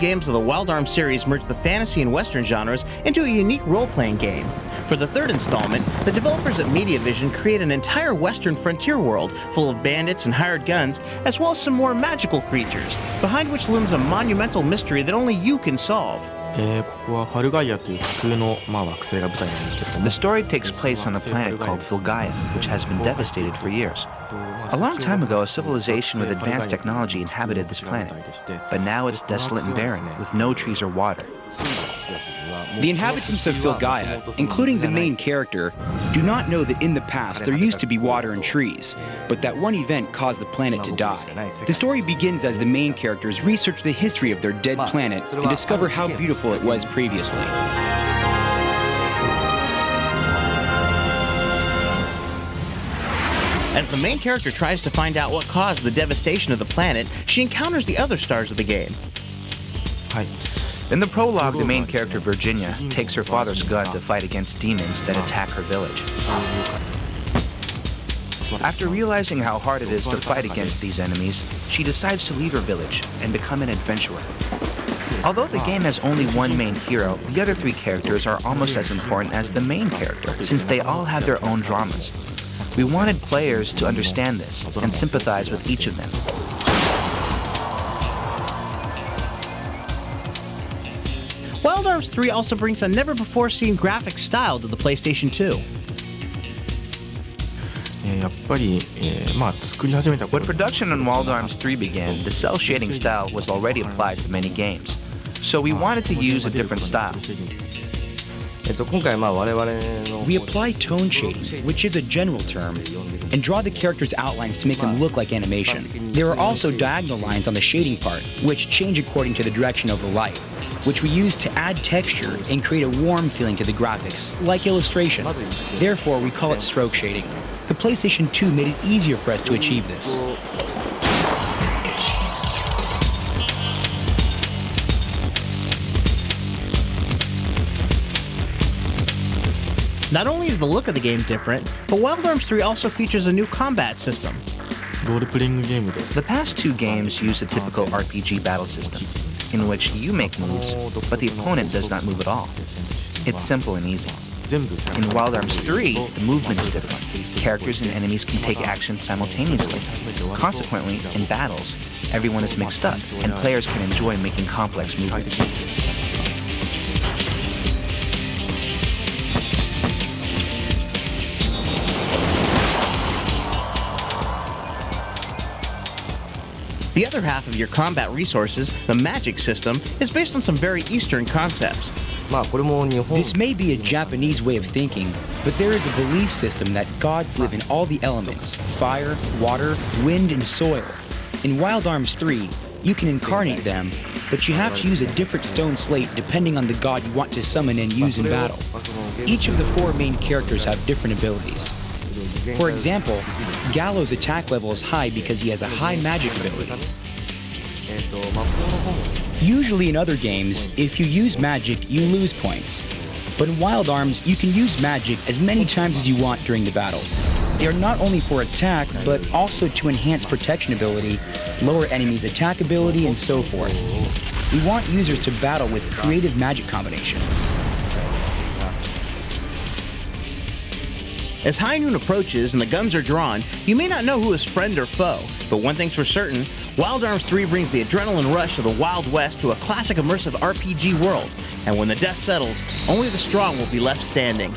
games of the Wild Arms series merge the fantasy and western genres into a unique role-playing game. For the third installment, the developers at MediaVision create an entire western frontier world full of bandits and hired guns, as well as some more magical creatures, behind which looms a monumental mystery that only you can solve. The story takes place on a planet called Filgaia, which has been devastated for years. A long time ago, a civilization with advanced technology inhabited this planet, but now it's desolate and barren, with no trees or water. The inhabitants of Filgaia, including the main character, do not know that in the past there used to be water and trees, but that one event caused the planet to die. The story begins as the main characters research the history of their dead planet and discover how beautiful it was previously. As the main character tries to find out what caused the devastation of the planet, she encounters the other stars of the game. In the prologue, the main character, Virginia, takes her father's gun to fight against demons that attack her village. After realizing how hard it is to fight against these enemies, she decides to leave her village and become an adventurer. Although the game has only one main hero, the other three characters are almost as important as the main character, since they all have their own dramas. We wanted players to understand this and sympathize with each of them. Wild Arms 3 also brings a never-before-seen graphic style to the PlayStation 2. When production on Wild Arms 3 began, the cell shading style was already applied to many games, so we wanted to use a different style. We apply tone shading, which is a general term, and draw the characters' outlines to make them look like animation. There are also diagonal lines on the shading part, which change according to the direction of the light, which we use to add texture and create a warm feeling to the graphics, like illustration. Therefore, we call it stroke shading. The PlayStation 2 made it easier for us to achieve this. Not only is the look of the game different, but Wild Arms 3 also features a new combat system. The past two games use a typical RPG battle system, in which you make moves, but the opponent does not move at all. It's simple and easy. In Wild Arms 3, the movement is different. Characters and enemies can take action simultaneously. Consequently, in battles, everyone is mixed up, and players can enjoy making complex movements. The other half of your combat resources, the magic system, is based on some very Eastern concepts. This may be a Japanese way of thinking, but there is a belief system that gods live in all the elements: fire, water, wind, and soil. In Wild Arms 3, you can incarnate them, but you have to use a different stone slate depending on the god you want to summon and use in battle. Each of the four main characters have different abilities. For example, Gallo's attack level is high because he has a high magic ability. Usually in other games, if you use magic, you lose points. But in Wild Arms, you can use magic as many times as you want during the battle. They are not only for attack, but also to enhance protection ability, lower enemies' attack ability, and so forth. We want users to battle with creative magic combinations. As high noon approaches and the guns are drawn, you may not know who is friend or foe, but one thing's for certain, Wild Arms 3 brings the adrenaline rush of the Wild West to a classic immersive RPG world, and when the dust settles, only the strong will be left standing.